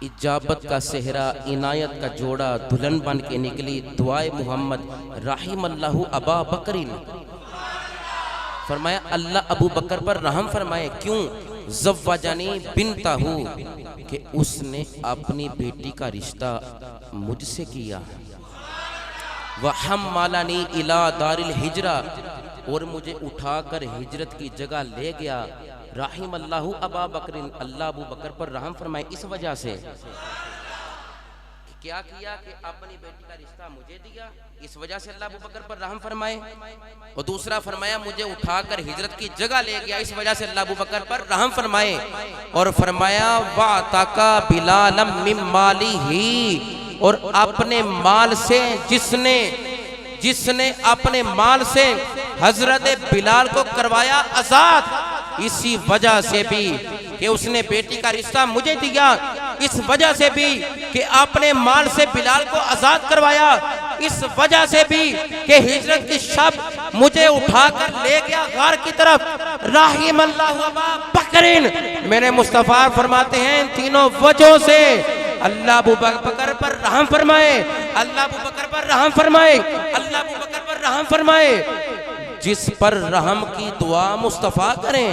इजाबत का सेहरा, इनायत का जोड़ा दुल्हन बन के निकली दुआए मोहम्मद राहिमल्लाहु अबा बकरिन। फरमाया अल्लाह अबू बकर पर रहम फरमाए। क्यों? ज़व्वजानी बिन्ताहु, कि उसने अपनी बेटी का रिश्ता मुझसे किया। वह हम्मालानी इला दारिल हिजरा, और मुझे उठाकर हिजरत की जगह ले गया। राहिमल्लाहु अबा बकरिन, अल्लाह अबू बकर पर रहम फरमाए। इस वजह से क्या किया कि अपनी बेटी का रिश्ता मुझे दिया, इस वजह से अल्लाह अबू बकर पर रहम फरमाए। और दूसरा फरमाया मुझे उठाकर हिजरत की जगह ले गया, इस वजह से अल्लाह अबू बकर पर रहम फरमाए। और फरमाया वाताका बिलालम मिन मालिही, और अपने माल से जिसने अपने माल से हजरत बिलाल को करवाया आजाद, इसी वजह से भी कि उसने बेटी का रिश्ता मुझे दिया, इस वजह से भी कि अपने माल से बिलाल को आजाद करवाया, इस वजह से भी कि हिजरत की शब मुझे उठाकर ले गया गार की तरफ। राहिमल्लाहु अबा बकरिन, मेरे मुस्तफा फरमाते हैं इन तीनों वजहों से अल्लाह अबू बकर पर रहम फरमाए, अल्लाह अबू बकर पर रहम फरमाए, अल्लाह अबू बकर पर रहम फरमाए। जिस पर रहम की दुआ मुस्तफा करें